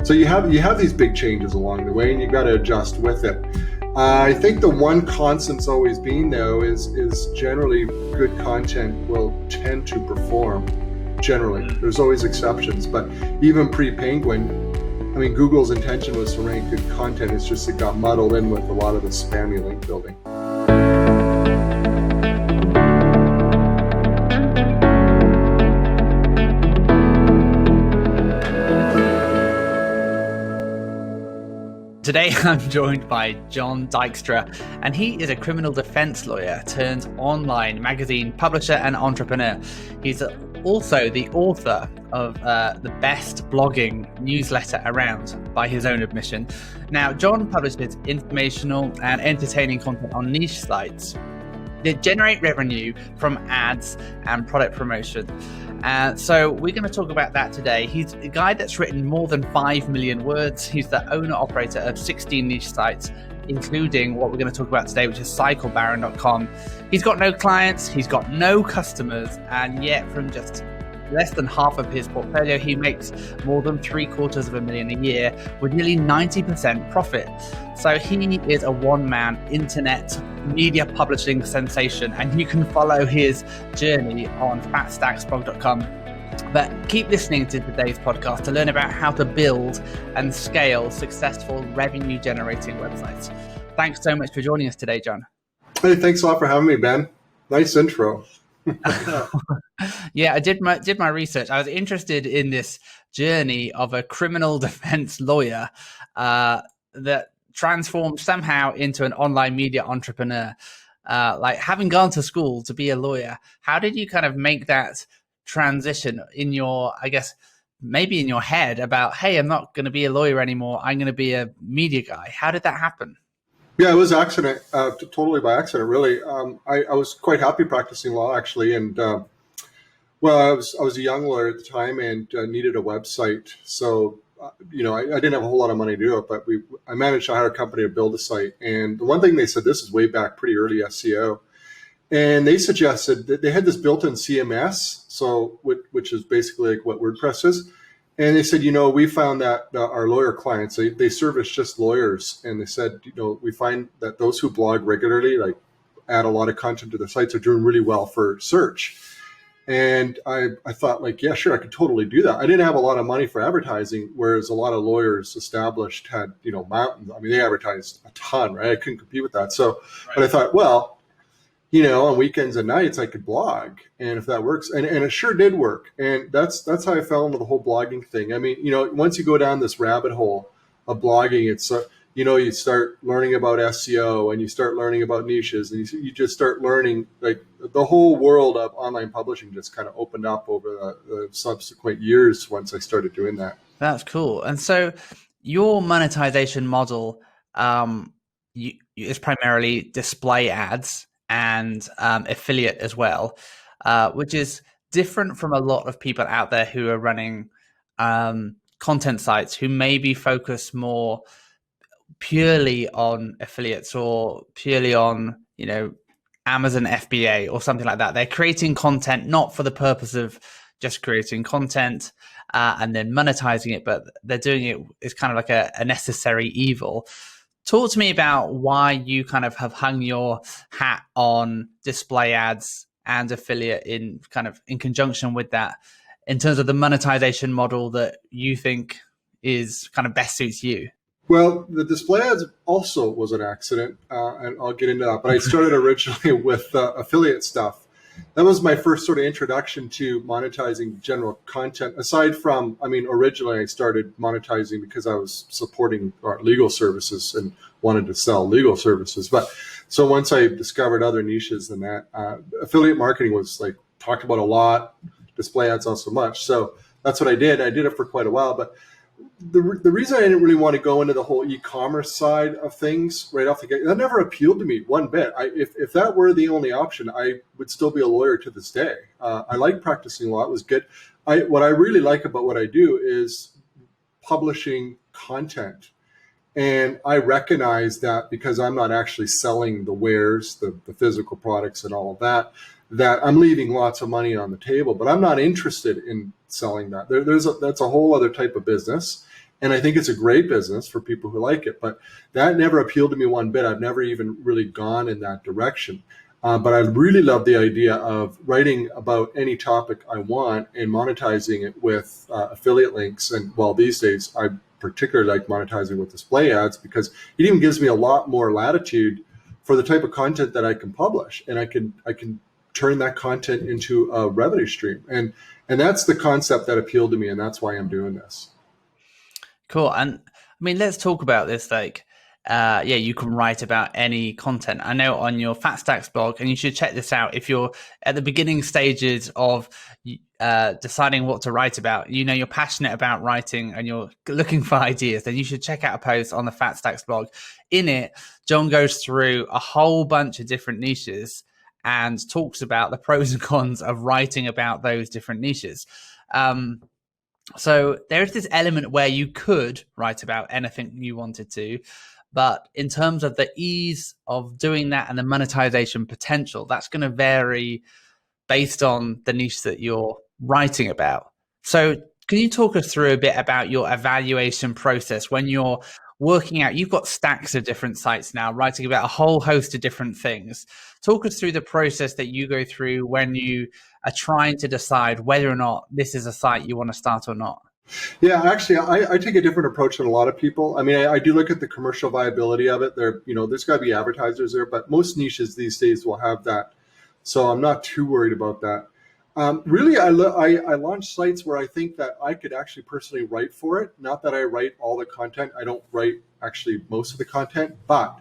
So you have these big changes along the way, and you've got to adjust with it. I think the one constant's always been, though, is generally good content will tend to perform. Generally, there's always exceptions, but even pre-Penguin, I mean, Google's intention was to rank good content. It's just it got muddled in with a lot of the spammy link building. Today, I'm joined by Jon Dykstra, and he is a criminal defense lawyer turned online magazine publisher and entrepreneur. He's also the author of the best blogging newsletter around, by his own admission. Now, Jon publishes informational and entertaining content on niche sites that generate revenue from ads and product promotion. So we're going to talk about that today. He's a guy that's written more than 5 million words. He's the owner-operator of 16 niche sites, including what we're going to talk about today, which is cyclebaron.com. He's got no clients, he's got no customers, and yet from just less than half of his portfolio, he makes more than $750,000 a year with nearly 90% profit. So he is a one-man internet media publishing sensation, and you can follow his journey on fatstacksblog.com. But keep listening to today's podcast to learn about how to build and scale successful revenue-generating websites. Thanks so much for joining us today, Jon. Hey, thanks a lot for having me, Ben. Nice intro. Yeah, I did my research. I was interested in this journey of a criminal defense lawyer that transformed somehow into an online media entrepreneur. Like having gone to school to be a lawyer, how did you kind of make that transition in your, I guess, maybe in your head about, hey, I'm not going to be a lawyer anymore. I'm going to be a media guy. How did that happen? Yeah, it was accident, totally by accident, really. I was quite happy practicing law, actually, and I was a young lawyer at the time and needed a website. So, I didn't have a whole lot of money to do it, but I managed to hire a company to build a site. And the one thing they said, this is way back, pretty early SEO, and they suggested that they had this built-in CMS, so which is basically like what WordPress is. And they said, we found that our lawyer clients, they service just lawyers. And they said, we find that those who blog regularly, like add a lot of content to their sites, are doing really well for search. And I thought, like, yeah, sure, I could totally do that. I didn't have a lot of money for advertising, whereas a lot of lawyers established had, mountains. I mean, they advertised a ton, right? I couldn't compete with that. So, right. But I thought, well, on weekends and nights I could blog, and if that works, and it sure did work. And that's how I fell into the whole blogging thing. I mean, once you go down this rabbit hole of blogging, it's you start learning about SEO, and you start learning about niches, and you just start learning, like, the whole world of online publishing just kind of opened up over the subsequent years once I started doing that. That's cool. And so your monetization model is primarily display ads and affiliate as well, which is different from a lot of people out there who are running content sites who maybe focus more purely on affiliates or purely on, Amazon FBA or something like that. They're creating content not for the purpose of just creating content and then monetizing it, but they're doing it as kind of like a necessary evil. Talk to me about why you kind of have hung your hat on display ads and affiliate in conjunction with that, in terms of the monetization model that you think is kind of best suits you. Well, the display ads also was an accident, and I'll get into that. But I started originally with affiliate stuff. That was my first sort of introduction to monetizing general content. Aside from, originally I started monetizing because I was supporting our legal services and wanted to sell legal services. But so once I discovered other niches than that, affiliate marketing was like talked about a lot, display ads not so much. So that's what I did. I did it for quite a while. But the reason I didn't really want to go into the whole e-commerce side of things right off the gate, that never appealed to me one bit. If that were the only option, I would still be a lawyer to this day. I like practicing law. It was good. What I really like about what I do is publishing content. And I recognize that because I'm not actually selling the wares, the physical products and all of that, that I'm leaving lots of money on the table, but I'm not interested in selling that. That's a whole other type of business. And I think it's a great business for people who like it, but that never appealed to me one bit. I've never even really gone in that direction. But I really love the idea of writing about any topic I want and monetizing it with affiliate links. And well, these days I particularly like monetizing with display ads because it even gives me a lot more latitude for the type of content that I can publish, and I can turn that content into a revenue stream. And that's the concept that appealed to me, and that's why I'm doing this. Cool. And I mean, let's talk about this. Like, yeah, you can write about any content. I know on your Fat Stacks blog, and you should check this out if you're at the beginning stages of deciding what to write about. You know, you're passionate about writing and you're looking for ideas, then you should check out a post on the Fat Stacks blog. In it, Jon goes through a whole bunch of different niches and talks about the pros and cons of writing about those different niches. So there is this element where you could write about anything you wanted to, but in terms of the ease of doing that and the monetization potential, that's going to vary based on the niche that you're writing about. So can you talk us through a bit about your evaluation process when you're working out? You've got stacks of different sites now, writing about a whole host of different things. Talk us through the process that you go through when you are trying to decide whether or not this is a site you want to start or not. Yeah, actually, I take a different approach than a lot of people. I mean, I do look at the commercial viability of it. There's got to be advertisers there, but most niches these days will have that. So I'm not too worried about that. Really, I launch sites where I think that I could actually personally write for it. Not that I write all the content. I don't write actually most of the content, but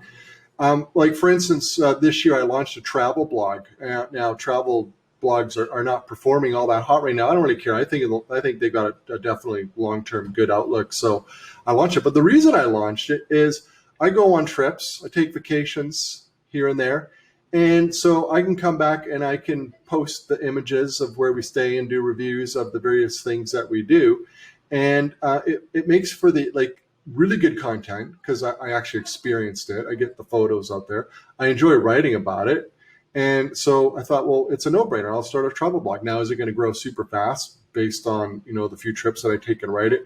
like for instance, this year I launched a travel blog. Now travel blogs are not performing all that hot right now. I don't really care. I think they've got a definitely long-term good outlook. So I launched it. But the reason I launched it is I go on trips. I take vacations here and there. And so I can come back and I can post the images of where we stay and do reviews of the various things that we do. And it makes for the really good content because I actually experienced it. I get the photos out there. I enjoy writing about it. And so I thought, well, it's a no-brainer. I'll start a travel blog. Now, is it going to grow super fast based on, the few trips that I take and write it?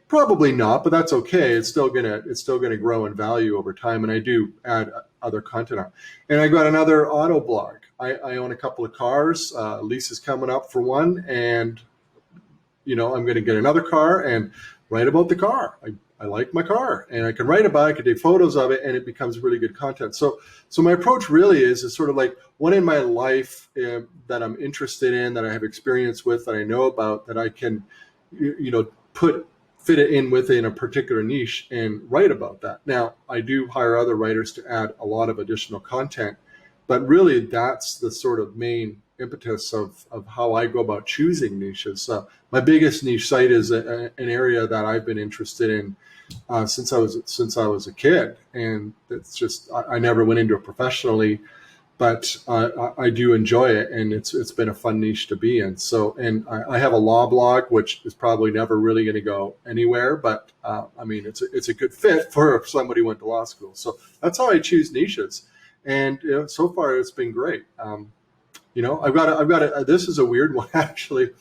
Probably not, but that's okay. It's still gonna grow in value over time, and I do add other content on. And I got another auto blog. I own a couple of cars. Lease is coming up for one, and I'm going to get another car and write about the car. I like my car, and I can write about it. I can take photos of it, and it becomes really good content. So my approach really is sort of like what in my life that I'm interested in, that I have experience with, that I know about, that I can, fit it in within a particular niche and write about that. Now, I do hire other writers to add a lot of additional content, but really that's the sort of main impetus of how I go about choosing niches. My biggest niche site is an area that I've been interested in since I was a kid, and it's just I never went into it professionally, but I do enjoy it, and it's been a fun niche to be in. So, and I have a law blog, which is probably never really going to go anywhere, but I mean, it's a good fit for if somebody went to law school. So that's how I choose niches, and so far it's been great. I've got this is a weird one actually.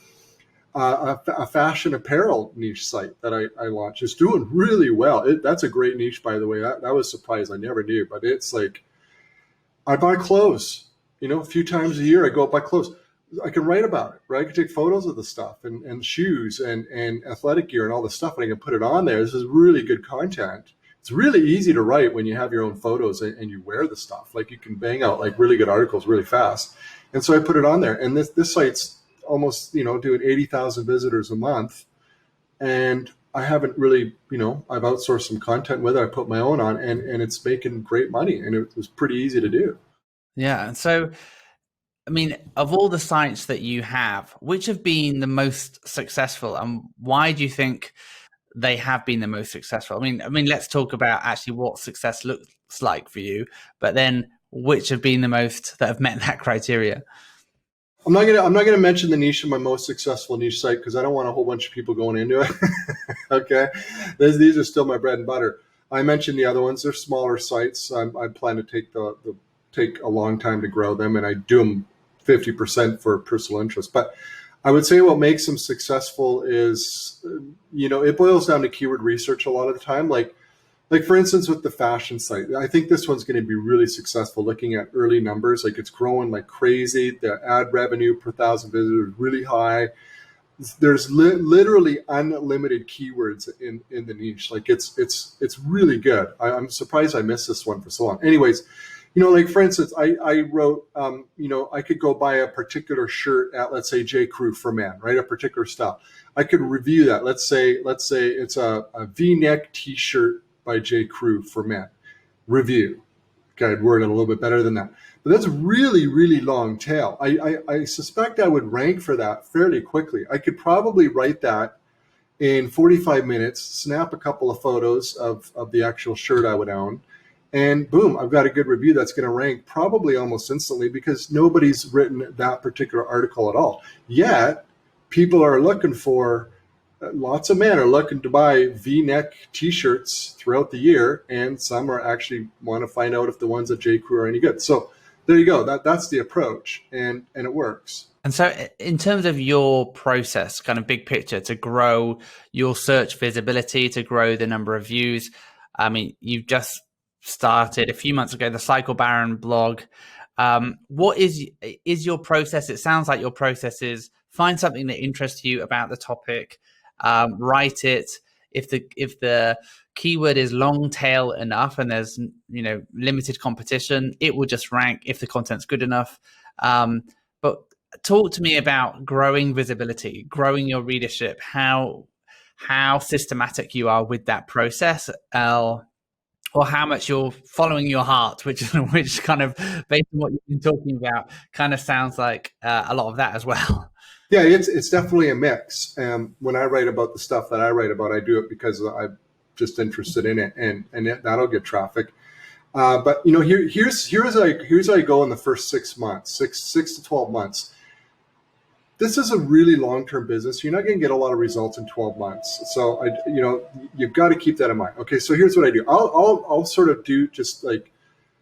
A fashion apparel niche site that I launched. It's doing really well. That's a great niche, by the way. That was a surprise. I never knew, but it's like I buy clothes. A few times a year I go buy clothes. I can write about it, right? I can take photos of the stuff and shoes and athletic gear and all the stuff, and I can put it on there. This is really good content. It's really easy to write when you have your own photos and you wear the stuff. Like you can bang out like really good articles really fast. And so I put it on there. And this site's almost, doing 80,000 visitors a month. And I haven't really, I've outsourced some content with it. I put my own on and it's making great money. And it was pretty easy to do. Yeah. And so, I mean, of all the sites that you have, which have been the most successful, and why do you think they have been the most successful? I mean, let's talk about actually what success looks like for you, but then which have been the most that have met that criteria? I'm not gonna mention the niche of my most successful niche site because I don't want a whole bunch of people going into it. Okay, these are still my bread and butter. I mentioned the other ones; they're smaller sites. I plan to take a long time to grow them, and I do them 50% for personal interest. But I would say what makes them successful is, it boils down to keyword research a lot of the time. Like for instance, with the fashion site, I think this one's going to be really successful. Looking at early numbers, like it's growing like crazy. The ad revenue per thousand visitors is really high. There's literally unlimited keywords in the niche. Like it's really good. I'm surprised I missed this one for so long. Anyways, like for instance, I wrote, I could go buy a particular shirt at, let's say, J. Crew for men, right? A particular style. I could review that. Let's say it's a V-neck T-shirt by J. Crew for men. Review. Okay, I'd word it a little bit better than that. But that's really, really long tail. I suspect I would rank for that fairly quickly. I could probably write that in 45 minutes, snap a couple of photos of the actual shirt I would own, and boom, I've got a good review that's going to rank probably almost instantly because nobody's written that particular article at all. Yet, people are looking for, lots of men are looking to buy V-neck T-shirts throughout the year, and some are actually want to find out if the ones at J. Crew are any good. So there you go. That's the approach, and it works. And so in terms of your process, kind of big picture, to grow your search visibility, to grow the number of views, I mean, you've just started a few months ago, the Cycle Baron blog. What is your process? It sounds like your process is find something that interests you about the topic, write it. If the keyword is long tail enough and there's limited competition, it will just rank if the content's good enough. But talk to me about growing visibility, growing your readership, how systematic you are with that process, or how much you're following your heart, which kind of, based on what you've been talking about, kind of sounds like a lot of that as well. Yeah, it's definitely a mix. When I write about the stuff that I write about, I do it because I'm just interested in it, and that'll get traffic. But here's how I go in the first 6 months, six to 12 months. This is a really long-term business. You're not going to get a lot of results in 12 months. So you've got to keep that in mind. Okay, so here's what I do. I'll sort of do just like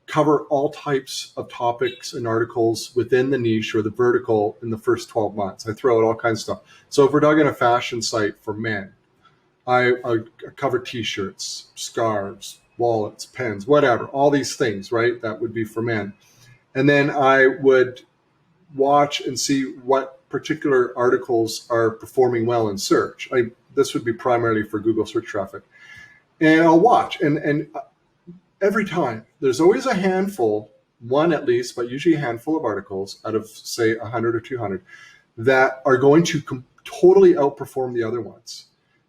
cover all types of topics and articles within the niche or the vertical in the first 12 months. I throw out all kinds of stuff. So if we're talking a fashion site for men, I cover T-shirts, scarves, wallets, pens, whatever, all these things, right? That would be for men. And then I would watch and see what particular articles are performing well in search. This would be primarily for Google search traffic. And I'll watch. And every time, there's always a handful, one at least, but usually a handful of articles out of, say, 100 or 200 that are going to totally outperform the other ones.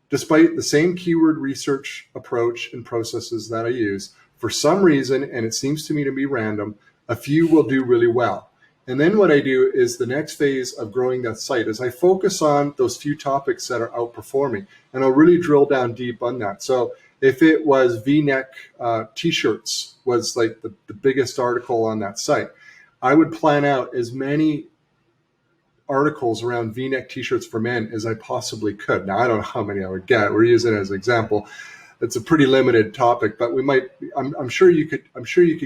Despite the same keyword research approach and processes that I use, for some reason, and it seems to me to be random, a few will do really well. And then what I do is the next phase of growing that site is I focus on those few topics that are outperforming, and I'll really drill down deep on that. So if it was V-neck T-shirts was like the biggest article on that site, I would plan out as many articles around V-neck T-shirts for men as I possibly could. Now, I don't know how many I would get. We're using it as an example. It's a pretty limited topic, but we might. I'm sure you could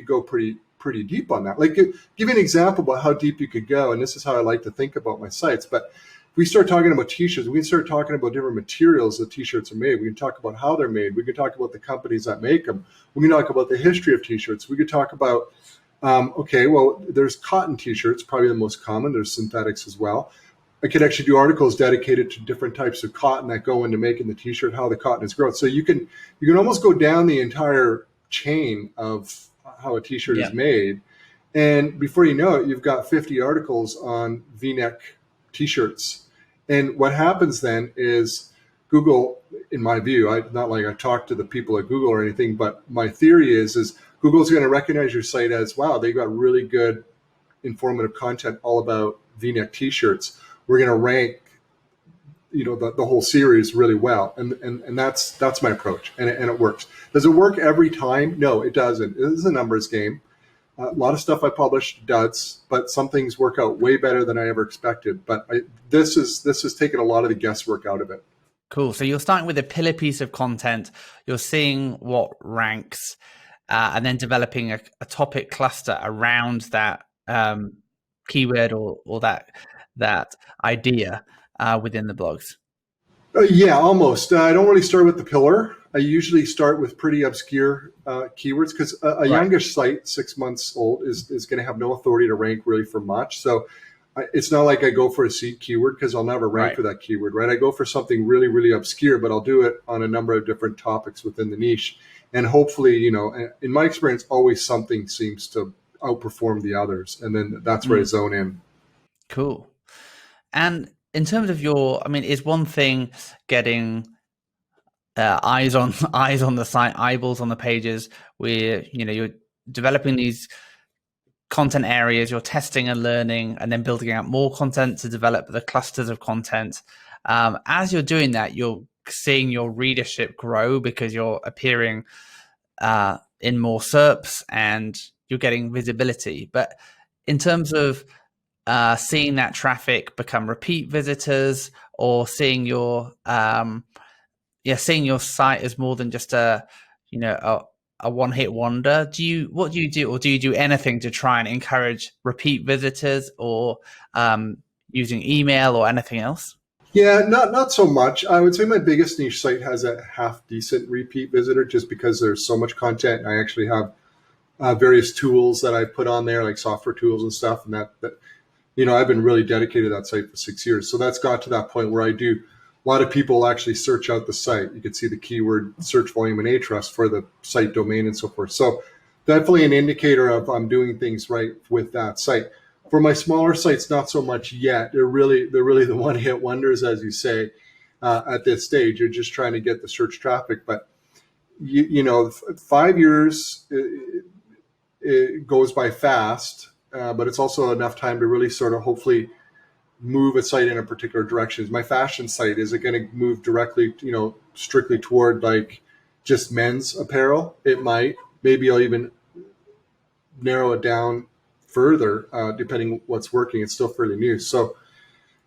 go pretty deep on that. Like, give you an example about how deep you could go, and this is how I like to think about my sites. But if we start talking about T-shirts, we can start talking about different materials that T-shirts are made. We can talk about how they're made. We can talk about the companies that make them. We can talk about the history of T-shirts. We could talk about, there's cotton T-shirts, probably the most common. There's synthetics as well. I could actually do articles dedicated to different types of cotton that go into making the T-shirt, how the cotton is grown. So you can almost go down the entire chain of how a T-shirt is made. And before you know it, you've got 50 articles on V-neck T-shirts. And what happens then is Google, in my view, not like I talk to the people at Google or anything, but my theory is Google's going to recognize your site as, wow, they got really good informative content all about V-neck T-shirts. We're going to rank, the whole series really well. And that's my approach, and it works. Does it work every time? No, it doesn't. It is a numbers game. A lot of stuff I publish does, but some things work out way better than I ever expected. But this has taken a lot of the guesswork out of it. Cool. So you're starting with a pillar piece of content. You're seeing what ranks, and then developing a topic cluster around that keyword or that idea. within the blogs? Yeah, almost. I don't really start with the pillar. I usually start with pretty obscure keywords because a Right. youngish site, 6 months old, is going to have no authority to rank really for much. So it's not like I go for a seed keyword because I'll never rank Right. for that keyword, right? I go for something really, really obscure, but I'll do it on a number of different topics within the niche. And hopefully, you know, in my experience, always something seems to outperform the others. And then that's where I zone in. Cool. And in terms of your, I mean, is one thing getting eyes on eyes on the site, eyeballs on the pages, where you're developing these content areas, you're testing and learning, and then building out more content to develop the clusters of content. As you're doing that, you're seeing your readership grow because you're appearing in more SERPs and you're getting visibility. But in terms of seeing that traffic become repeat visitors, or seeing your seeing your site as more than just a one-hit wonder, what do you do, or do you do anything to try and encourage repeat visitors, or using email or anything else? Yeah, not so much. I would say my biggest niche site has a half decent repeat visitor just because there's so much content. I actually have various tools that I put on there, like software tools and stuff. And that I've been really dedicated to that site for 6 years. So that's got to that point where a lot of people actually search out the site. You can see the keyword search volume and Ahrefs for the site domain and so forth. So definitely an indicator of I'm doing things right with that site. For my smaller sites, not so much yet. They're really the one-hit wonders, as you say. At this stage, you're just trying to get the search traffic. But 5 years it goes by fast, but it's also enough time to really sort of hopefully move a site in a particular direction. My fashion site, is it going to move directly, strictly toward like just men's apparel? It might. Maybe I'll even narrow it down further, depending what's working. It's still fairly new. So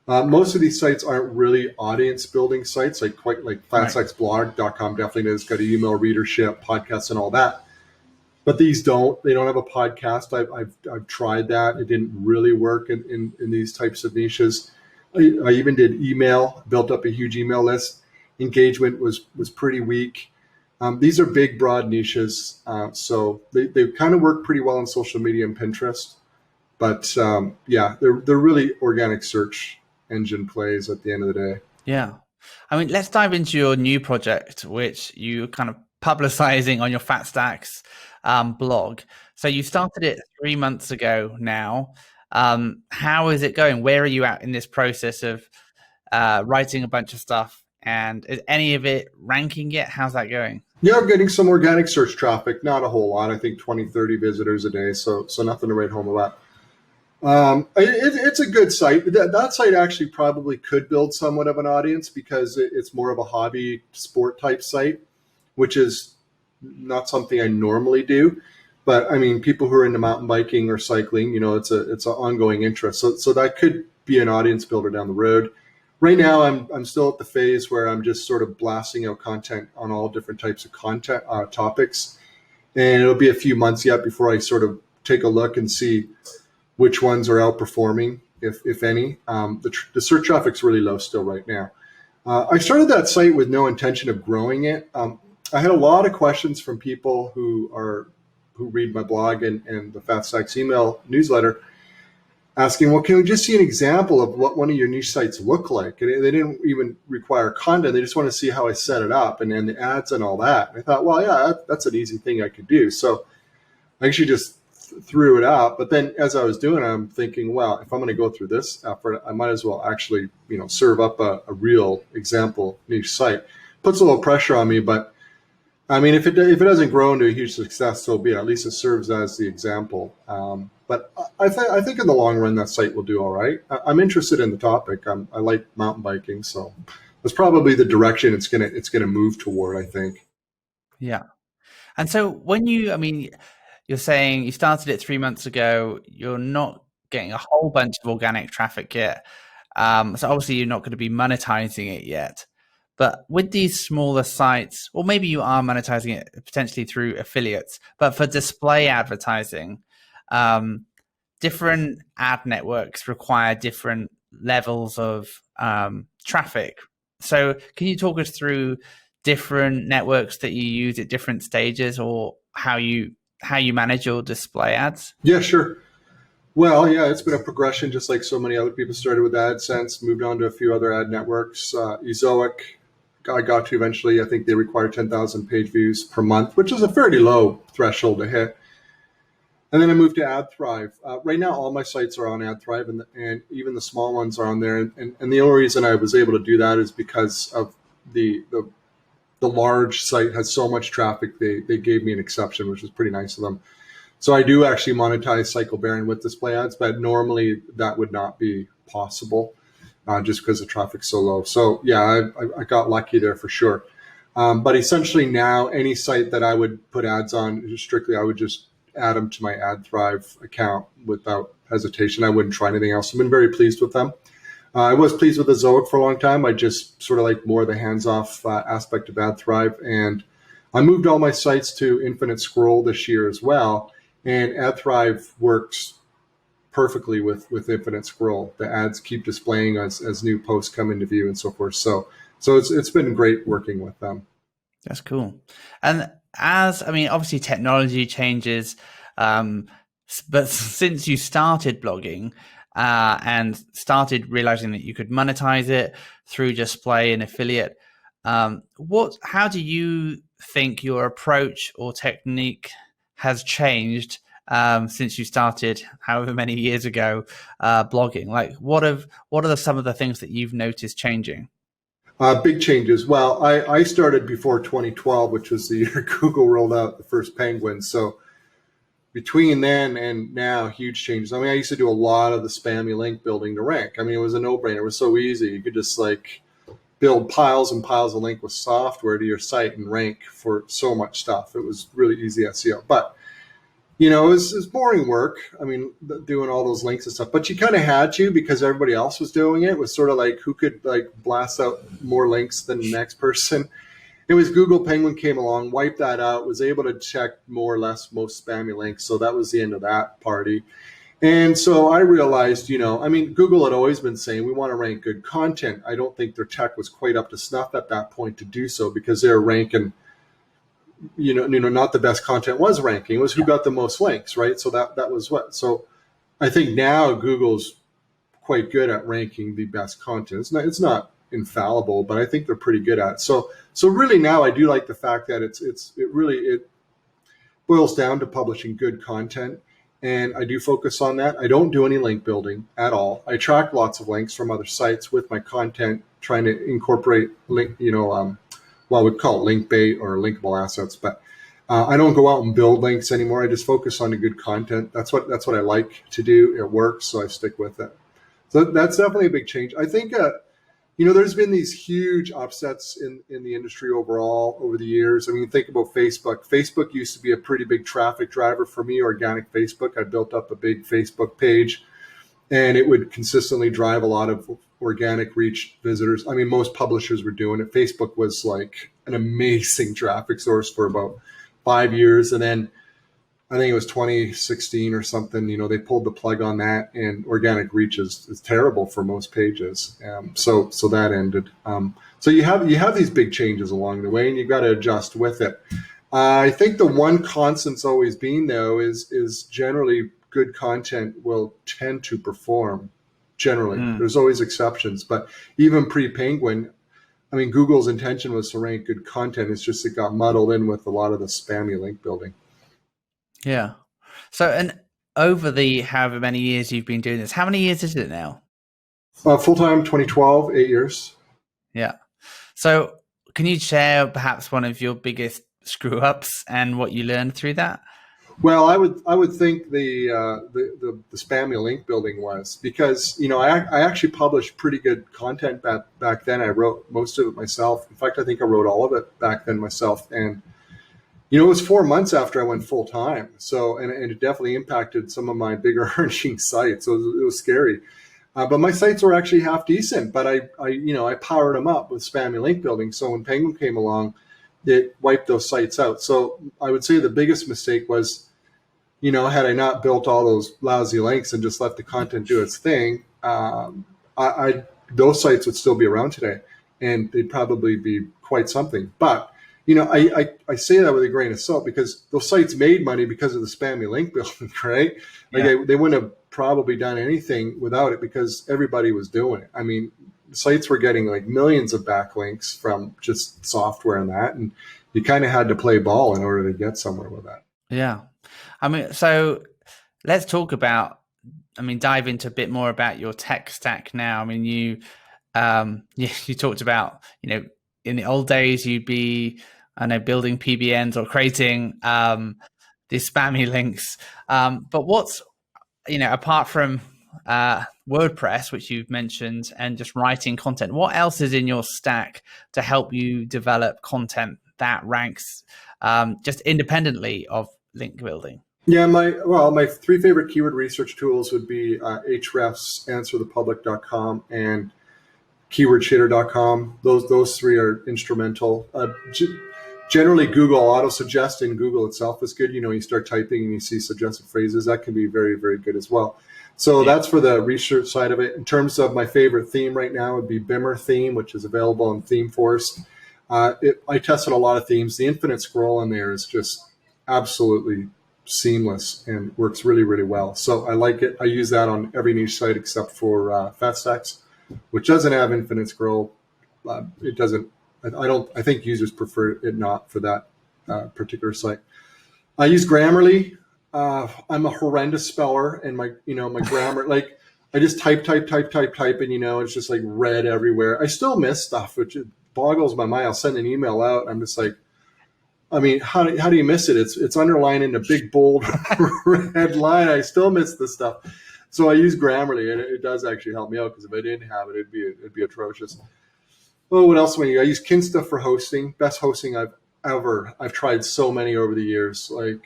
most of these sites aren't really audience building sites, like fatsexblog.com definitely has got an email readership, podcasts and all that. But they don't have a podcast. I've tried that. It didn't really work in these types of niches. I even did email, built up a huge email list. Engagement was pretty weak. These are big, broad niches. So they kind of work pretty well on social media and Pinterest. But they're really organic search engine plays at the end of the day. Yeah. I mean, let's dive into your new project, which you kind of publicizing on your Fat Stacks blog. So you started it 3 months ago now. How is it going? Where are you at in this process of writing a bunch of stuff? And is any of it ranking yet? How's that going? Yeah, I'm getting some organic search traffic, not a whole lot. I think 20, 30 visitors a day. So nothing to write home about. It's a good site. That site actually probably could build somewhat of an audience because it's more of a hobby sport type site, which is not something I normally do. But I mean, people who are into mountain biking or cycling, it's an ongoing interest. So that could be an audience builder down the road. Right now, I'm still at the phase where I'm just sort of blasting out content on all different types of content topics, and it'll be a few months yet before I sort of take a look and see which ones are outperforming, if any. The search traffic's really low still right now. I started that site with no intention of growing it. I had a lot of questions from people who read my blog and the Fat Stacks email newsletter, asking, well, can we just see an example of what one of your niche sites look like? And they didn't even require content. They just want to see how I set it up and the ads and all that. And I thought, well, yeah, that's an easy thing I could do. So I actually just threw it out. But then as I was doing it, I'm thinking, well, if I'm going to go through this effort, I might as well actually, serve up a real example niche site. Puts a little pressure on me, but I mean, if it doesn't grow into a huge success, so be it. At least it serves as the example. But I think in the long run, that site will do all right. I'm interested in the topic. I like mountain biking, so that's probably the direction it's gonna move toward, I think. Yeah. And so when you're saying you started it 3 months ago, you're not getting a whole bunch of organic traffic yet. So obviously you're not going to be monetizing it yet. But with these smaller sites, or maybe you are monetizing it potentially through affiliates, but for display advertising, different ad networks require different levels of traffic. So can you talk us through different networks that you use at different stages, or how you manage your display ads? Yeah, sure. Well, yeah, it's been a progression, just like so many other people. Started with AdSense, moved on to a few other ad networks. Ezoic, I got to eventually. I think they require 10,000 page views per month, which is a fairly low threshold to hit. And then I moved to AdThrive. Right now, all my sites are on AdThrive, and even the small ones are on there. And the only reason I was able to do that is because of the large site has so much traffic. They gave me an exception, which was pretty nice of them. So I do actually monetize cycle bearing with display ads, but normally that would not be possible just because the traffic's so low. So yeah, I got lucky there for sure. But essentially now, any site that I would put ads on, strictly I would just add them to my AdThrive account without hesitation. I wouldn't try anything else. I've been very pleased with them. I was pleased with Ezoic for a long time. I just sort of like more the hands-off aspect of AdThrive. And I moved all my sites to Infinite Scroll this year as well. And AdThrive works perfectly with Infinite Scroll. The ads keep displaying as new posts come into view and so forth. So it's been great working with them. That's cool. And obviously technology changes, but since you started blogging and started realizing that you could monetize it through display and affiliate, how do you think your approach or technique has changed since you started however many years ago blogging? Like what are some of the things that you've noticed changing? Big changes. Well, I started before 2012, which was the year Google rolled out the first Penguin. So between then and now, huge changes. I mean, I used to do a lot of the spammy link building to rank. I mean, it was a no-brainer. It was so easy. You could just like build piles and piles of link with software to your site and rank for so much stuff. It was really easy SEO. But it was boring work. I mean, doing all those links and stuff, but you kind of had to because everybody else was doing it. It was sort of like who could like blast out more links than the next person. It was Google Penguin came along, wiped that out, was able to check more or less most spammy links. So that was the end of that party. And so I realized, Google had always been saying we want to rank good content. I don't think their tech was quite up to snuff at that point to do so because they were ranking not the best content was ranking. It was who got the most links, right? So that was what. So I think now Google's quite good at ranking the best content. It's not infallible, but I think they're pretty good at it. So really now I do like the fact that it boils down to publishing good content, and I do focus on that. I don't do any link building at all. I track lots of links from other sites with my content, trying to incorporate link, well, we call it link bait or linkable assets, but I don't go out and build links anymore. I just focus on the good content. That's what I like to do. It works, so I stick with it. So that's definitely a big change. I think, there's been these huge upsets in the industry overall over the years. I mean, think about Facebook. Facebook used to be a pretty big traffic driver for me, organic Facebook. I built up a big Facebook page, and it would consistently drive a lot of organic reach visitors. I mean, most publishers were doing it. Facebook was like an amazing traffic source for about 5 years. And then I think it was 2016 or something, they pulled the plug on that, and organic reach is terrible for most pages. So that ended. So you have these big changes along the way, and you've got to adjust with it. I think the one constant's always been, though, is generally good content will tend to perform. Generally, there's always exceptions, but even pre-Penguin, I mean, Google's intention was to rank good content. It's just it got muddled in with a lot of the spammy link building. Yeah. So, and over the however many years you've been doing this, how many years is it now? Full-time, 2012, 8 years. Yeah. So can you share perhaps one of your biggest screw-ups and what you learned through that? Well, I would think the spammy link building was because I actually published pretty good content back then. I wrote most of it myself. In fact, I think I wrote all of it back then myself. And it was 4 months after I went full time. So and it definitely impacted some of my bigger earning sites. So it was scary. But my sites were actually half decent. But I powered them up with spammy link building. So when Penguin came along, it wiped those sites out. So I would say the biggest mistake was, had I not built all those lousy links and just let the content do its thing, those sites would still be around today, and they'd probably be quite something. But I say that with a grain of salt, because those sites made money because of the spammy link building, right? Like they wouldn't have probably done anything without it, because everybody was doing it. I mean, sites were getting like millions of backlinks from just software and that, and you kind of had to play ball in order to get somewhere with that. Yeah. I mean, so let's talk about, dive into a bit more about your tech stack now. I mean, you talked about, in the old days, you'd be, building PBNs or creating these spammy links. But what's, apart from WordPress, which you've mentioned, and just writing content, what else is in your stack to help you develop content that ranks just independently of link building? Yeah, my three favorite keyword research tools would be Ahrefs, AnswerThePublic.com, and KeywordShitter.com. Those three are instrumental. Generally, Google auto-suggest in Google itself is good. You start typing and you see suggested phrases. That can be very, very good as well. So that's for the research side of it. In terms of my favorite theme right now would be Bimmer theme, which is available in ThemeForest. I tested a lot of themes. The infinite scroll in there is just absolutely seamless and works really, really well. So I like it. I use that on every niche site except for FatStacks, which doesn't have infinite scroll. It doesn't. I think users prefer it not for that particular site. I use Grammarly. I'm a horrendous speller, and my grammar, like I just type, and it's just like red everywhere. I still miss stuff, which boggles my mind. I'll send an email out. I'm just like, how do you miss it? It's underlined in a big bold red line. I still miss this stuff. So I use Grammarly, and it does actually help me out, because if I didn't have it, it'd be atrocious. Well, what else? I use Kinsta for hosting. Best hosting I've tried so many over the years. Like,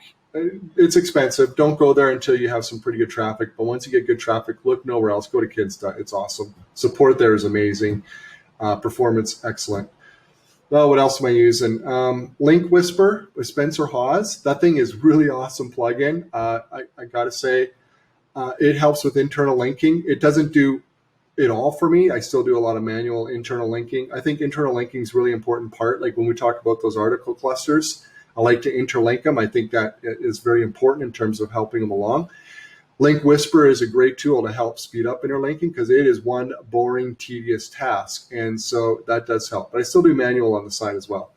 it's expensive. Don't go there until you have some pretty good traffic. But once you get good traffic, look nowhere else. Go to Kinsta. It's awesome. Support there is amazing. Performance excellent. Well, what else am I using? Link Whisper with Spencer Hawes. That thing is really awesome plugin. I got to say, it helps with internal linking. It doesn't do it all for me. I still do a lot of manual internal linking. I think internal linking is a really important part. Like when we talk about those article clusters, I like to interlink them. I think that is very important in terms of helping them along. Link Whisper is a great tool to help speed up interlinking, because it is one boring, tedious task. And so that does help. But I still do manual on the side as well.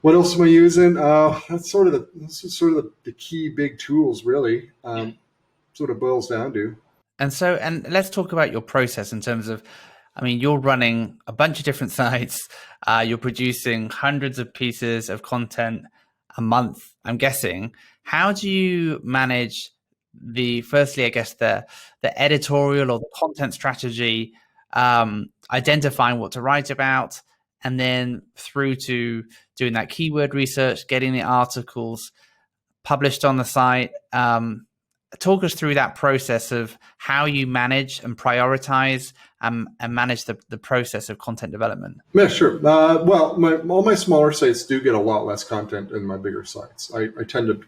What else am I using? That's sort of the key big tools, really. Sort of boils down to. And let's talk about your process in terms of, you're running a bunch of different sites. You're producing hundreds of pieces of content a month, I'm guessing. How do you manage firstly, I guess, the editorial or the content strategy, identifying what to write about, and then through to doing that keyword research, getting the articles published on the site? Talk us through that process of how you manage and prioritize and manage the process of content development. Yeah, sure. All my smaller sites do get a lot less content than my bigger sites. I tend to,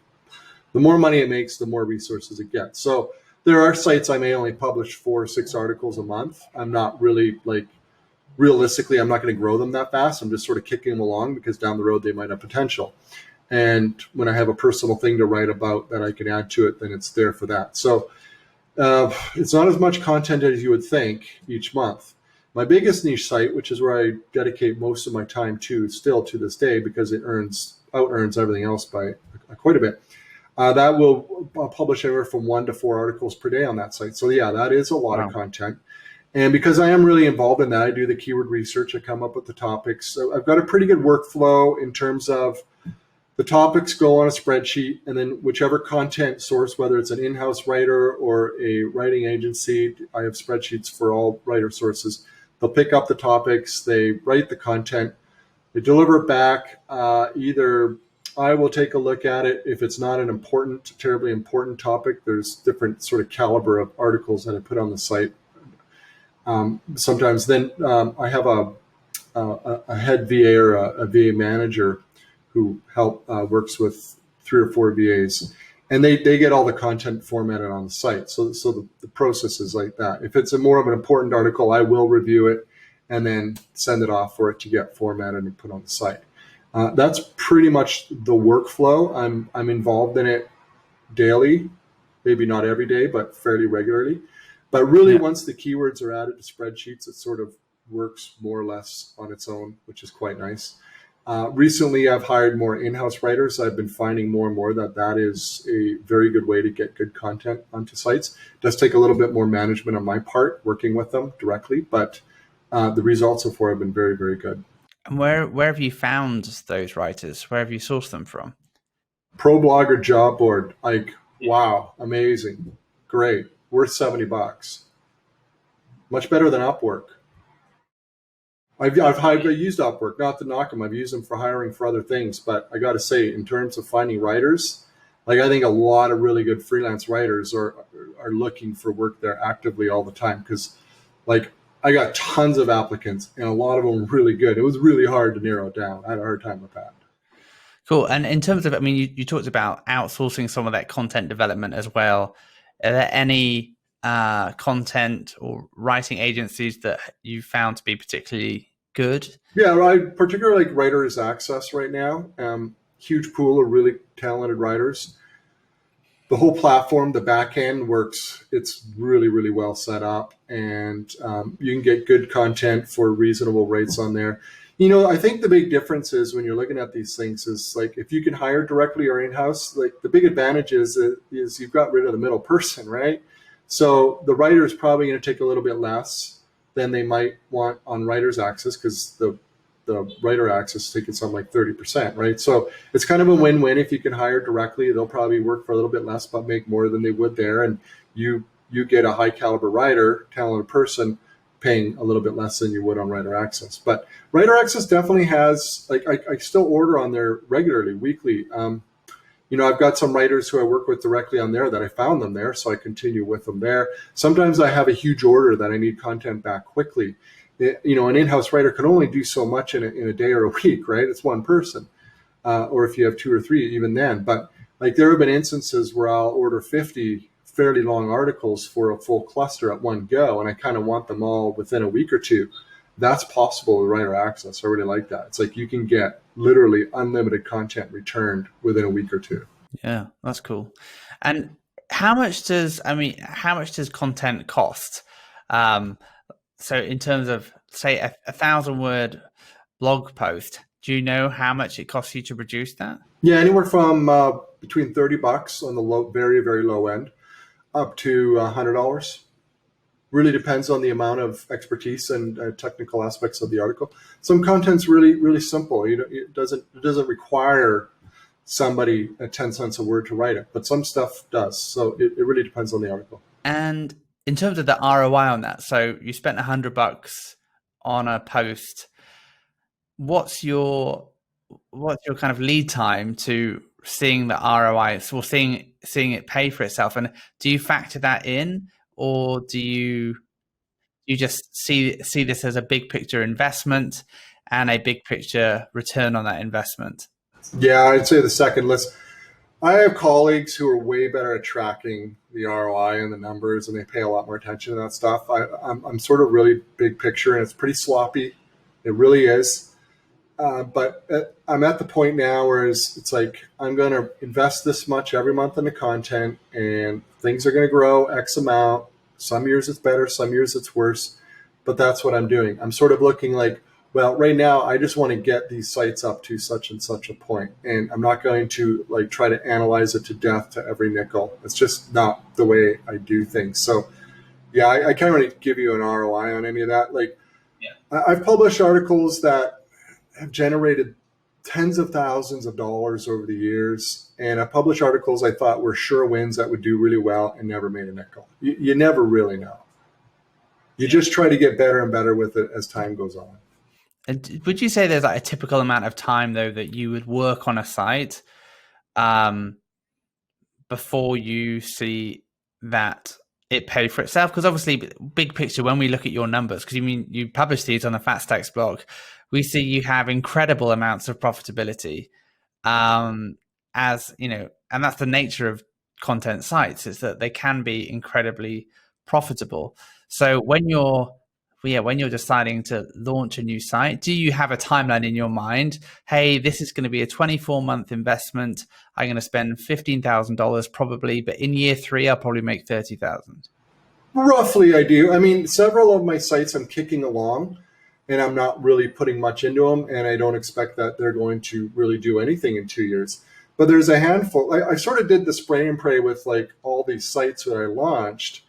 the more money it makes, the more resources it gets. So there are sites I may only publish 4 or 6 articles a month. I'm not really, realistically, I'm not going to grow them that fast. I'm just sort of kicking them along, because down the road they might have potential. And when I have a personal thing to write about that I can add to it, then it's there for that. So it's not as much content as you would think each month. My biggest niche site, which is where I dedicate most of my time to still to this day, because it out-earns everything else by quite a bit, that will publish anywhere from 1 to 4 articles per day on that site. So yeah, that is a lot of content. And because I am really involved in that, I do the keyword research. I come up with the topics. So I've got a pretty good workflow in terms of the topics go on a spreadsheet, and then whichever content source, whether it's an in-house writer or a writing agency, I have spreadsheets for all writer sources. They'll pick up the topics, they write the content, they deliver it back. Either I will take a look at it. If it's not an terribly important topic, there's different sort of caliber of articles that I put on the site. Sometimes then I have a head VA or a VA manager who works with 3 or 4 VAs. and they get all the content formatted on the site. So the process is like that. If it's a more of an important article, I will review it and then send it off for it to get formatted and put on the site. That's pretty much the workflow. I'm involved in it daily, maybe not every day, but fairly regularly. But really, once the keywords are added to spreadsheets, it sort of works more or less on its own, which is quite nice. Recently, I've hired more in-house writers. I've been finding more and more that is a very good way to get good content onto sites. It does take a little bit more management on my part, working with them directly, but the results so far have been very, very good. And where have you found those writers? Where have you sourced them from? ProBlogger job board, like, wow, amazing, great, worth $70, much better than OffWork. I've used OffWork, not to knock them. I've used them for hiring for other things, but I got to say, in terms of finding writers, like, I think a lot of really good freelance writers are looking for work there actively all the time, because, like, I got tons of applicants and a lot of them were really good. It was really hard to narrow it down. I had a hard time with that. Cool. And in terms of, I mean, you talked about outsourcing some of that content development as well. Are there any content or writing agencies that you found to be particularly good? Yeah, I particularly like Writers Access right now. Huge pool of really talented writers. The whole platform, the back end works. It's really, really well set up, and you can get good content for reasonable rates on there. You know, I think the big difference is when you're looking at these things is, like, if you can hire directly or in-house, like, the big advantage is you've got rid of the middle person, right? So the writer is probably going to take a little bit less than they might want on Writers Access, because the writer access is taking something like 30%, right? So it's kind of a win-win. If you can hire directly, they'll probably work for a little bit less, but make more than they would there. And you get a high caliber writer, talented person, paying a little bit less than you would on Writer Access. But Writer Access definitely has, like, I still order on there regularly, weekly. You know, I've got some writers who I work with directly on there that I found them there, so I continue with them there. Sometimes I have a huge order that I need content back quickly. You know, an in-house writer can only do so much in a day or a week, right? It's one person. Or if you have two or three, even then. But, like, there have been instances where I'll order 50 fairly long articles for a full cluster at one go, and I kind of want them all within a week or two. That's possible with Writer Access. I really like that. It's like you can get literally unlimited content returned within a week or two. Yeah, that's cool. And how much does content cost? So in terms of, say, a 1,000-word blog post, do you know how much it costs you to produce that? Yeah, anywhere from between $30 on the very, very low end up to $100. Really depends on the amount of expertise and technical aspects of the article. Some content's really, really simple. It doesn't require somebody at 10 cents a word to write it, but some stuff does. So it really depends on the article. And in terms of the ROI on that, so you spent $100 on a post. What's your kind of lead time to seeing the ROI, or seeing it pay for itself? And do you factor that in, or do you just see this as a big picture investment and a big picture return on that investment? Yeah, I'd say the second list. I have colleagues who are way better at tracking the ROI and the numbers, and they pay a lot more attention to that stuff. I'm sort of really big picture, and it's pretty sloppy. It really is. But I'm at the point now where it's like, I'm going to invest this much every month in the content, and things are going to grow X amount. Some years it's better, some years it's worse, but that's what I'm doing. I'm sort of looking like, well, right now I just want to get these sites up to such and such a point, and I'm not going to, like, try to analyze it to death to every nickel. It's just not the way I do things. So yeah, I can't really give you an ROI on any of that. Like, I've published articles that have generated tens of thousands of dollars over the years, and I published articles I thought were sure wins that would do really well and never made a nickel. You never really know. You just try to get better and better with it as time goes on. And would you say there's, like, a typical amount of time, though, that you would work on a site before you see that it pay for itself? Because obviously, big picture, when we look at your numbers, because you publish these on the Fat Stacks blog, we see you have incredible amounts of profitability, as you know, and that's the nature of content sites is that they can be incredibly profitable. So when you're deciding to launch a new site, do you have a timeline in your mind? Hey, this is going to be a 24-month investment. I'm going to spend $15,000 probably, but in year 3, I'll probably make 30,000. Roughly, I do. I mean, several of my sites I'm kicking along, and I'm not really putting much into them, and I don't expect that they're going to really do anything in 2 years. But there's a handful. I sort of did the spray and pray with like all these sites that I launched,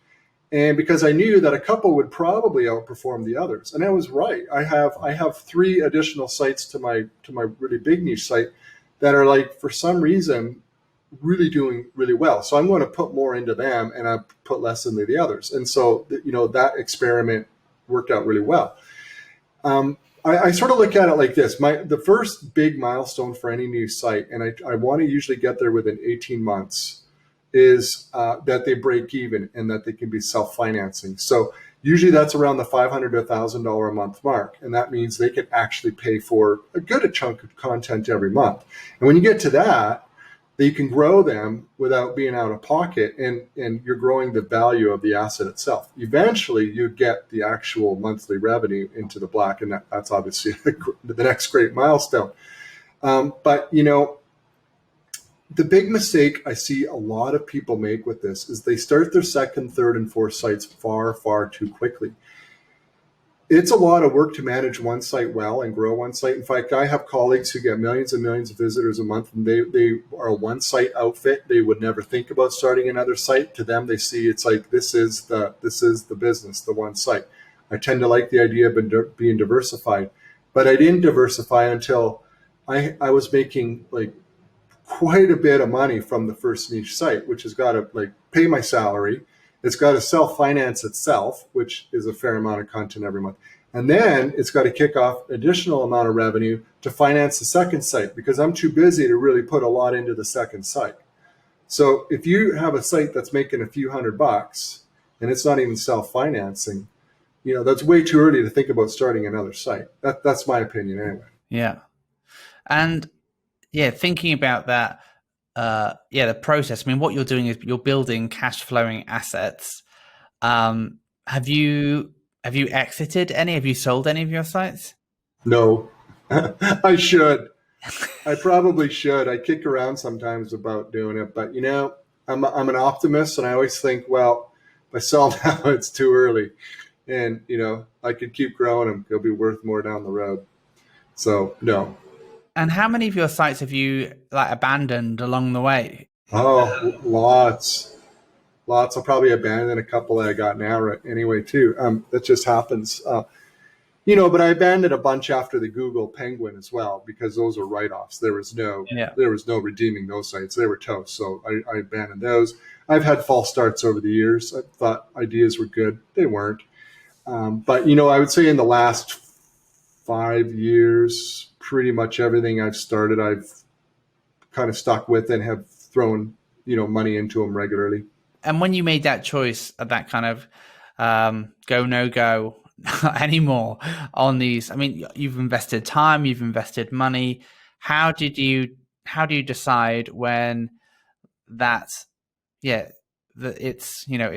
and because I knew that a couple would probably outperform the others, and I was right. I have 3 additional sites to my really big niche site that are like, for some reason, really doing really well. So I'm going to put more into them, and I put less into the others. And so, that experiment worked out really well. I sort of look at it like this. The first big milestone for any new site, and I want to usually get there within 18 months, is that they break even and that they can be self-financing. So usually that's around the $500 to $1,000 a month mark. And that means they can actually pay for a good chunk of content every month. And when you get to that you can grow them without being out of pocket, and you're growing the value of the asset itself. Eventually, you get the actual monthly revenue into the black, and that's obviously the next great milestone. But the big mistake I see a lot of people make with this is they start their second, third, and fourth sites far, far too quickly. It's a lot of work to manage one site well and grow one site. In fact, I have colleagues who get millions and millions of visitors a month, and they are a one site outfit. They would never think about starting another site. To them, they see it's like, this is the business, the one site. I tend to like the idea of being diversified, but I didn't diversify until I was making like quite a bit of money from the first niche site, which has got to like pay my salary. It's got to self-finance itself, which is a fair amount of content every month. And then it's got to kick off additional amount of revenue to finance the second site, because I'm too busy to really put a lot into the second site. So if you have a site that's making a few $100 and it's not even self-financing, that's way too early to think about starting another site. That's my opinion anyway. Yeah. And thinking about that, the process. I mean, what you're doing is you're building cash flowing assets. Have you exited any? Have you sold any of your sites? No. I should. I probably should. I kick around sometimes about doing it, but I'm an optimist, and I always think, well, if I sell now, it's too early, and I could keep growing them. They'll be worth more down the road. So no. And how many of your sites have you abandoned along the way? Oh, lots. I'll probably abandon a couple that I got now right anyway too. That just happens. But I abandoned a bunch after the Google Penguin as well, because those are write-offs. There was no redeeming those sites. They were toast. So I abandoned those. I've had false starts over the years. I thought ideas were good. They weren't. But I would say in the last 5 years, pretty much everything I've started, I've kind of stuck with and have thrown, money into them regularly. And when you made that choice of that kind of go, no go anymore on these, I mean, you've invested time, you've invested money. How do you decide when it's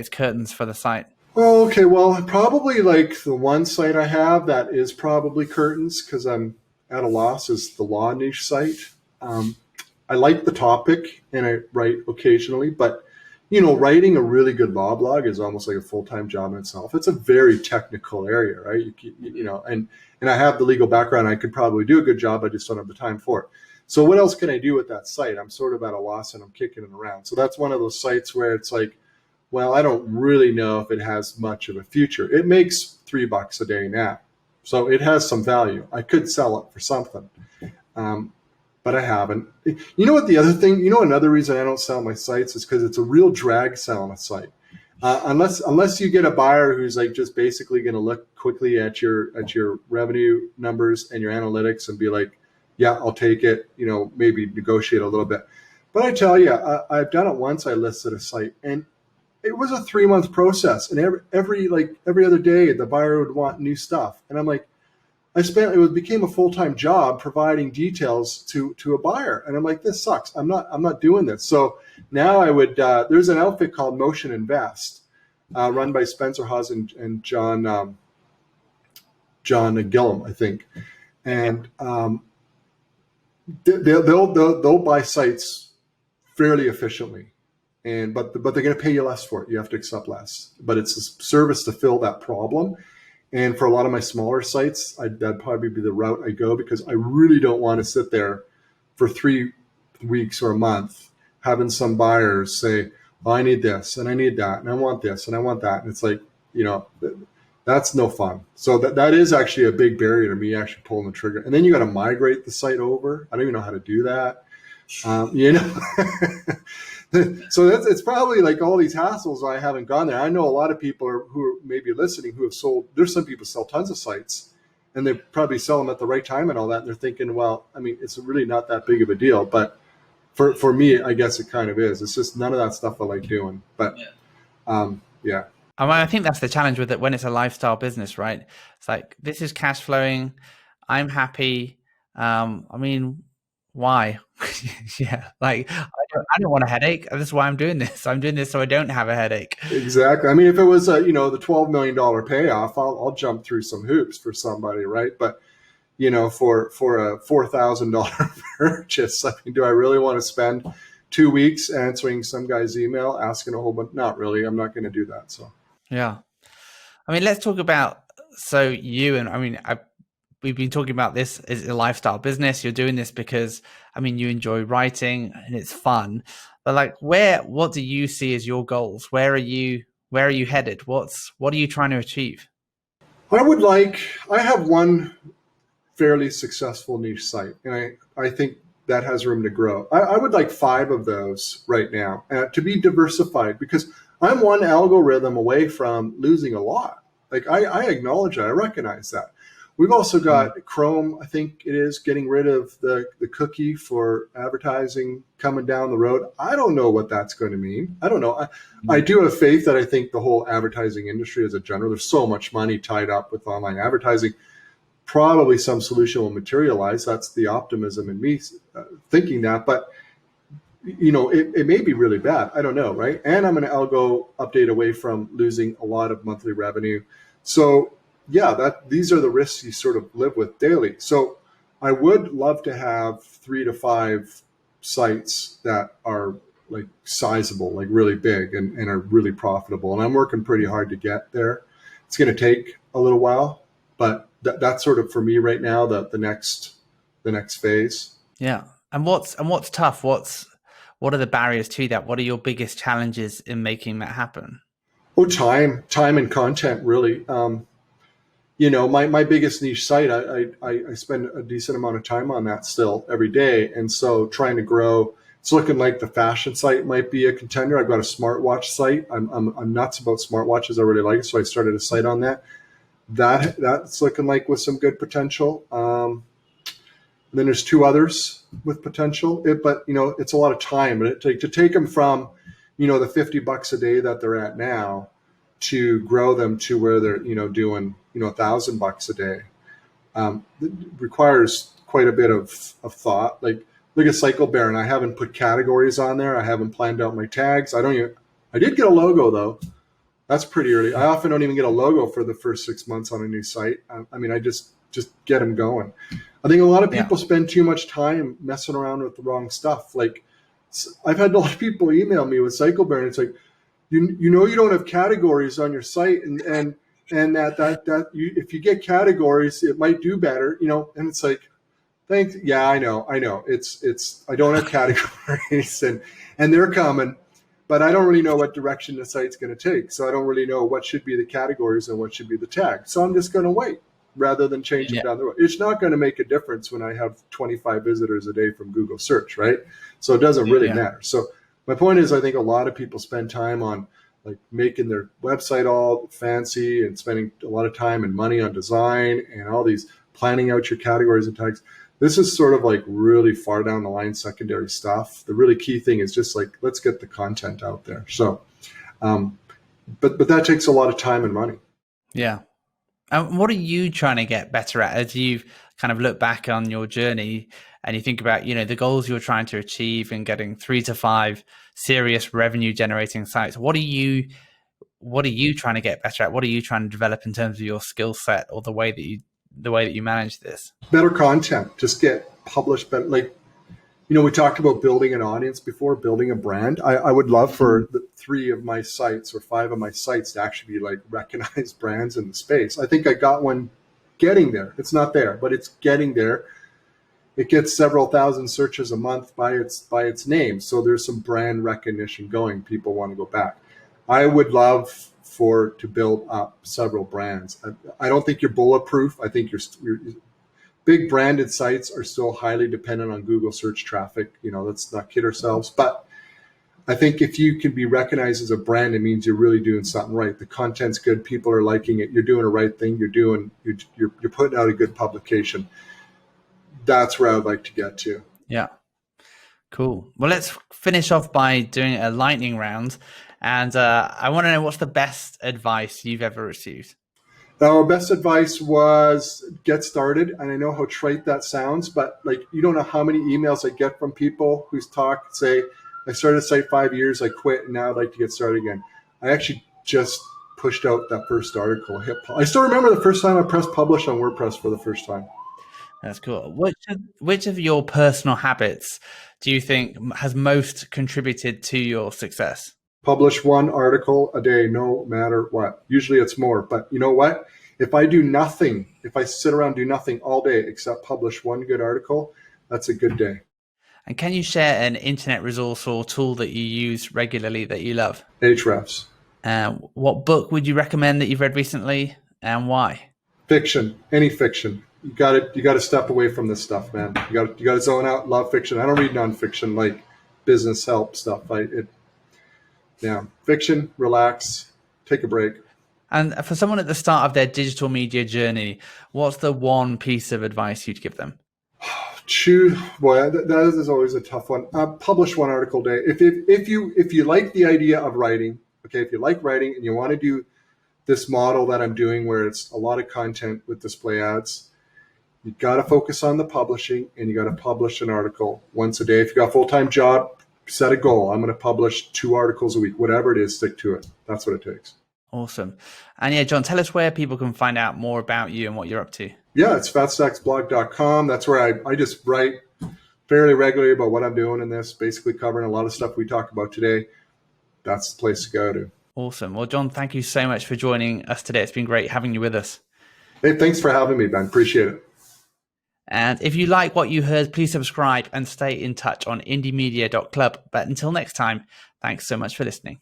curtains for the site? Oh, okay. Well, probably like the one site I have that is probably curtains, because I'm at a loss, is the law niche site. I like the topic and I write occasionally, but writing a really good law blog is almost like a full-time job in itself. It's a very technical area, right? And I have the legal background. I could probably do a good job. I just don't have the time for it. So what else can I do with that site? I'm sort of at a loss and I'm kicking it around. So that's one of those sites where it's like, well, I don't really know if it has much of a future. It makes $3 a day now, so it has some value. I could sell it for something, but I haven't. What the other thing, another reason I don't sell my sites is because it's a real drag selling a site. Unless you get a buyer who's like just basically going to look quickly at your revenue numbers and your analytics and be like, yeah, I'll take it, maybe negotiate a little bit. But I tell you, I've done it once. I listed a site, and it was a 3-month process, and every other day the buyer would want new stuff, and I'm like, it became a full-time job providing details to a buyer. And I'm like, this sucks. I'm not doing this. So now I would, there's an outfit called Motion Invest, run by Spencer Hawes and John Gillum, I think. And they'll buy sites fairly efficiently. But they're going to pay you less for it. You have to accept less. But it's a service to fill that problem. And for a lot of my smaller sites, that'd probably be the route I go, because I really don't want to sit there for 3 weeks or a month having some buyers say, oh, I need this and I need that and I want this and I want that. And it's like, that's no fun. So that is actually a big barrier to me actually pulling the trigger. And then you got to migrate the site over. I don't even know how to do that. So it's probably like all these hassles. I haven't gone there. I know a lot of people who are maybe listening who have sold. There's some people sell tons of sites, and they probably sell them at the right time and all that. And they're thinking, well, I mean, it's really not that big of a deal. But for me, I guess it kind of is. It's just none of that stuff I like doing. But yeah. I think that's the challenge with it when it's a lifestyle business, right? It's like, this is cash flowing. I'm happy. Why? Yeah, like I don't want a headache. That's why I'm doing this. I'm doing this so I don't have a headache. Exactly. I mean, if it was the $12 million payoff, I'll jump through some hoops for somebody, right? But for a $4,000 purchase, I mean, do I really want to spend 2 weeks answering some guy's email, asking a whole bunch? Not really. I'm not going to do that. So yeah, I mean, let's talk about we've been talking about this as a lifestyle business. You're doing this because, you enjoy writing and it's fun. But like, what do you see as your goals? Where are you headed? What are you trying to achieve? I have one fairly successful niche site, and I think that has room to grow. I would like 5 of those right now to be diversified, because I'm one algorithm away from losing a lot. Like I acknowledge that. I recognize that. We've also got Chrome, I think it is, getting rid of the cookie for advertising coming down the road. I don't know what that's going to mean. I don't know. I do have faith that I think the whole advertising industry as a general, there's so much money tied up with online advertising. Probably some solution will materialize. That's the optimism in me thinking that. But, it may be really bad. I don't know, right? And I'm an algo update away from losing a lot of monthly revenue. So, yeah, these are the risks you sort of live with daily. So I would love to have 3 to 5 sites that are like sizable, like really big and are really profitable. And I'm working pretty hard to get there. It's going to take a little while, but that's sort of for me right now, the next phase. Yeah. And what's tough? What are the barriers to that? What are your biggest challenges in making that happen? Oh, time and content, really. My biggest niche site, I spend a decent amount of time on that still every day. And so trying to grow, it's looking like the fashion site might be a contender. I've got a smartwatch site. I'm nuts about smartwatches. I really like it. So I started a site on that. That's looking like with some good potential. And then there's 2 others with potential, but it's a lot of time, and to take them from, the $50 a day that they're at now to grow them to where they're, doing, $1,000 a day, it requires quite a bit of thought. Like, look at Cycle Baron. I haven't put categories on there. I haven't planned out my tags. I did get a logo though. That's pretty early. I often don't even get a logo for the first 6 months on a new site. I just get them going. I think a lot of people spend too much time messing around with the wrong stuff. Like, I've had a lot of people email me with Cycle Baron. It's like, you don't have categories on your site, and that if you get categories, it might do better, and it's like, thanks. Yeah, I know. It's I don't have categories and they're coming, but I don't really know what direction the site's going to take. So I don't really know what should be the categories and what should be the tag. So I'm just going to wait rather than change it down the road. It's not going to make a difference when I have 25 visitors a day from Google search, right? So it doesn't really matter. So my point is, I think a lot of people spend time on like making their website all fancy and spending a lot of time and money on design and all these planning out your categories and tags. This is sort of like really far down the line secondary stuff. The really key thing is just like, let's get the content out there. So, but that takes a lot of time and money. Yeah. And what are you trying to get better at as you've kind of look back on your journey and you think about, the goals you're trying to achieve and getting 3 to 5 serious revenue generating sites? What are you trying to get better at? What are you trying to develop in terms of your skill set or the way that you manage this? Better content, just get published. But we talked about building an audience before, building a brand. I would love for the 3 of my sites or 5 of my sites to actually be like recognized brands in the space. I think I got one getting there. It's not there, but it's getting there. It gets several thousand searches a month by its name. So there's some brand recognition going. People want to go back. I would love to build up several brands. I don't think you're bulletproof. I think you're big branded sites are still highly dependent on Google search traffic. Let's not kid ourselves. But I think if you can be recognized as a brand, it means you're really doing something right. The content's good. People are liking it. You're doing the right thing. You're putting out a good publication. That's where I'd like to get to. Yeah. Cool. Well, let's finish off by doing a lightning round. And I want to know, what's the best advice you've ever received? Our best advice was get started. And I know how trite that sounds, but you don't know how many emails I get from people who say, I started a site 5 years, I quit, and now I'd like to get started again. I actually just pushed out that first article. I still remember the first time I pressed publish on WordPress for the first time. That's cool. Which of your personal habits do you think has most contributed to your success? Publish 1 article a day, no matter what. Usually it's more, but you know what? If I do nothing, if I sit around do nothing all day except publish 1 good article, that's a good day. And can you share an internet resource or tool that you use regularly that you love? Ahrefs. What book would you recommend that you've read recently, and why? Fiction, any fiction. You got to step away from this stuff, man. You got to zone out. Love fiction. I don't read nonfiction like business help stuff. Fiction. Relax. Take a break. And for someone at the start of their digital media journey, what's the one piece of advice you'd give them? That is always a tough one. Publish 1 article a day. If you like the idea of writing, okay, if you like writing and you want to do this model that I'm doing where it's a lot of content with display ads, you got to focus on the publishing and you got to publish an article once a day. If you got a full-time job, set a goal. I'm going to publish 2 articles a week, whatever it is, stick to it. That's what it takes. Awesome. And yeah, Jon, tell us where people can find out more about you and what you're up to. Yeah, it's fatstacksblog.com. That's where I just write fairly regularly about what I'm doing in this, basically covering a lot of stuff we talked about today. That's the place to go to. Awesome. Well, Jon, thank you so much for joining us today. It's been great having you with us. Hey, thanks for having me, Ben. Appreciate it. And if you like what you heard, please subscribe and stay in touch on indiemedia.club. But until next time, thanks so much for listening.